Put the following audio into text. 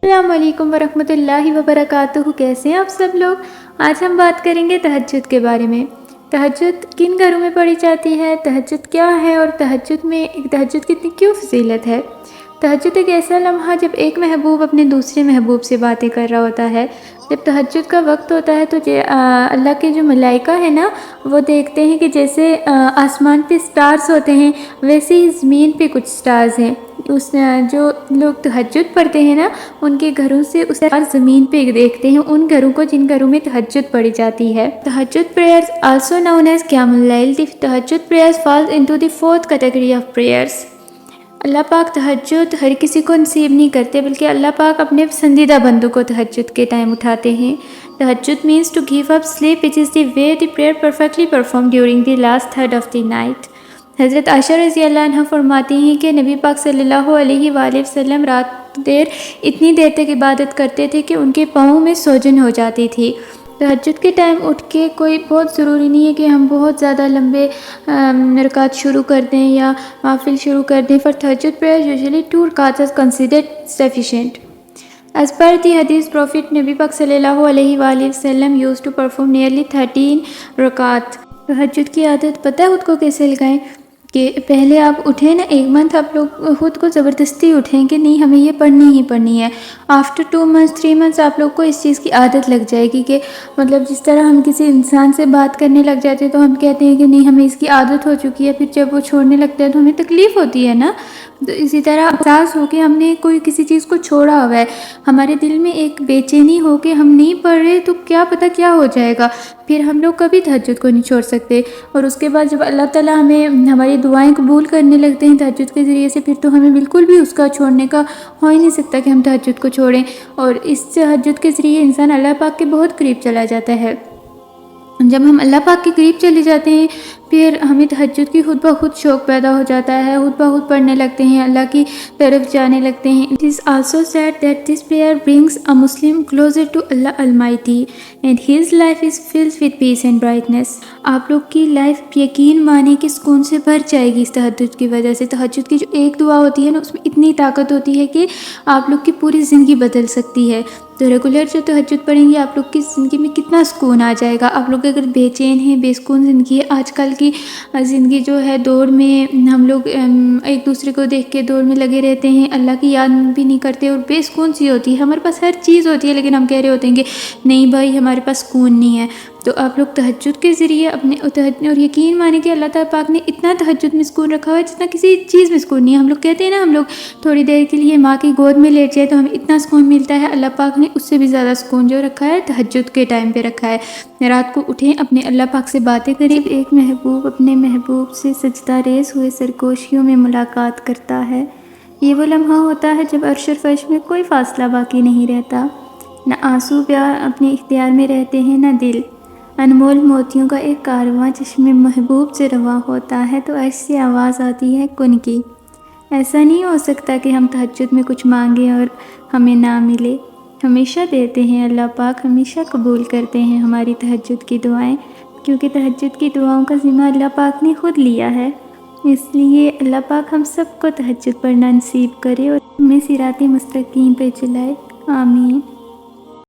السلام علیکم ورحمۃ اللہ وبرکاتہ۔ کیسے ہیں آپ سب لوگ؟ آج ہم بات کریں گے تہجد کے بارے میں۔ تہجد کن گھروں میں پڑھی جاتی ہے، تہجد کیا ہے اور تہجد کی کیوں فضیلت ہے۔ تہجد ایک ایسا لمحہ جب ایک محبوب اپنے دوسرے محبوب سے باتیں کر رہا ہوتا ہے۔ جب تہجد کا وقت ہوتا ہے تو اللہ کے جو ملائکہ ہیں نا، وہ دیکھتے ہیں کہ جیسے آسمان پہ سٹارز ہوتے ہیں ویسے ہی زمین پہ کچھ سٹارز ہیں۔ جو لوگ تہجد پڑھتے ہیں نا، ان کے گھروں سے اس سٹار زمین پہ دیکھتے ہیں، ان گھروں کو جن گھروں میں تہجد پڑھی جاتی ہے۔ تہجد prayers also known as قیام اللیل. The تہجد prayers falls into the fourth category of prayers. اللہ پاک تہجد ہر کسی کو نصیب نہیں کرتے، بلکہ اللہ پاک اپنے پسندیدہ بندوں کو تہجد کے ٹائم اٹھاتے ہیں۔ تہجد means to give up sleep, which is the way the prayer perfectly performed during the last third of the night. حضرت عائشہ رضی اللہ عنہ فرماتی ہیں کہ نبی پاک صلی اللہ علیہ وآلہ وسلم اتنی دیر تک عبادت کرتے تھے کہ ان کے پاؤں میں سوجن ہو جاتی تھی۔ تہجد کے ٹائم اٹھ کے کوئی بہت ضروری نہیں ہے کہ ہم بہت زیادہ لمبے رکعت شروع کر دیں یا نوافل شروع کر دیں۔ For تہجد prayer usually 2 rakats are considered sufficient. As per the hadith, Prophet نبی پاک صلی اللہ علیہ وآلہ وسلم used to perform nearly 13 rakats. تہجد کی عادت پتہ ہے خود کو کیسے لگائیں؟ کہ پہلے آپ اٹھیں نا، 1 month آپ لوگ خود کو زبردستی اٹھیں کہ نہیں ہمیں یہ پڑھنی ہی پڑھنی ہے۔ آفٹر 2 months 3 months آپ لوگ کو اس چیز کی عادت لگ جائے گی کہ مطلب جس طرح ہم کسی انسان سے بات کرنے لگ جاتے ہیں تو ہم کہتے ہیں کہ نہیں ہمیں اس کی عادت ہو چکی ہے، پھر جب وہ چھوڑنے لگتا ہے تو ہمیں تکلیف ہوتی ہے نا۔ تو اسی طرح احساس ہو کہ ہم نے کوئی کسی چیز کو چھوڑا ہوا ہے، ہمارے دل میں ایک بے چینی ہو کہ ہم نہیں پڑھ رہے تو کیا پتہ کیا ہو جائے گا، پھر ہم لوگ کبھی تہجد کو نہیں چھوڑ سکتے۔ اور اس کے بعد جب اللہ تعالیٰ ہمیں ہماری دعائیں قبول کرنے لگتے ہیں تہجد کے ذریعے سے، پھر تو ہمیں بالکل بھی اس کا چھوڑنے کا ہو ہی نہیں سکتا کہ ہم تہجد کو چھوڑیں۔ اور اس تہجد کے ذریعے انسان اللہ پاک کے بہت قریب چلا جاتا ہے۔ جب ہم اللہ پاک کے قریب چلے جاتے ہیں پھر ہمیں تہجد کی خود بخود شوق پیدا ہو جاتا ہے، خود بخود پڑھنے لگتے ہیں، اللہ کی طرف جانے لگتے ہیں۔ It is also said that this prayer brings a Muslim closer to Allah Almighty and his life is filled with peace and brightness. آپ لوگ کی لائف یقین مانے کہ سکون سے بھر جائے گی اس تہجد کی وجہ سے۔ تہجد کی جو ایک دعا ہوتی ہے نا، اس میں اتنی طاقت ہوتی ہے کہ آپ لوگ کی پوری زندگی بدل سکتی ہے۔ تو ریگولر جو تہجد پڑھیں گے آپ لوگ کی زندگی میں کتنا سکون آ جائے گا۔ آپ لوگ اگر بے چین ہیں، بے سکون زندگی ہے، آج کل کی زندگی جو ہے دور میں ہم لوگ ایک دوسرے کو دیکھ کے دور میں لگے رہتے ہیں، اللہ کی یاد بھی نہیں کرتے اور بے سکون سی ہوتی ہے۔ ہمارے پاس ہر چیز ہوتی ہے لیکن ہم کہہ رہے ہوتے ہیں کہ نہیں بھائی ہمارے پاس سکون نہیں ہے۔ تو آپ لوگ تہجد کے ذریعے اپنے اور یقین مانے کہ اللہ تعالیٰ پاک نے اتنا تہجد میں سکون رکھا ہوا ہے جتنا کسی چیز میں سکون نہیں ہے۔ ہم لوگ کہتے ہیں نا ہم لوگ تھوڑی دیر کے لیے ماں کی گود میں لیٹ جائے تو ہمیں اتنا سکون ملتا ہے، اللہ پاک نے اس سے بھی زیادہ سکون جو رکھا ہے تہجد کے ٹائم پہ رکھا ہے۔ رات کو اٹھیں، اپنے اللہ پاک سے باتیں کریں۔ ایک محبوب اپنے محبوب سے سجدہ ریز ہوئے سرگوشیوں میں ملاقات کرتا ہے، یہ وہ لمحہ ہوتا ہے جب عرش و فرش میں کوئی فاصلہ باقی نہیں رہتا، نہ آنسو پیار اپنے اختیار میں رہتے ہیں نہ دل۔ انمول موتیوں کا ایک کارواں چشم محبوب سے رواں ہوتا ہے تو عرش سے آواز آتی ہے کن کی۔ ایسا نہیں ہو سکتا کہ ہم تہجد میں کچھ مانگیں اور ہمیں نہ ملے، ہمیشہ دیتے ہیں اللہ پاک، ہمیشہ قبول کرتے ہیں ہماری تہجد کی دعائیں، کیونکہ تہجد کی دعاؤں کا ذمہ اللہ پاک نے خود لیا ہے۔ اس لیے اللہ پاک ہم سب کو تہجد پڑھنا نصیب کرے اور ہمیں صراط مستقیم پہ چلائے، آمین۔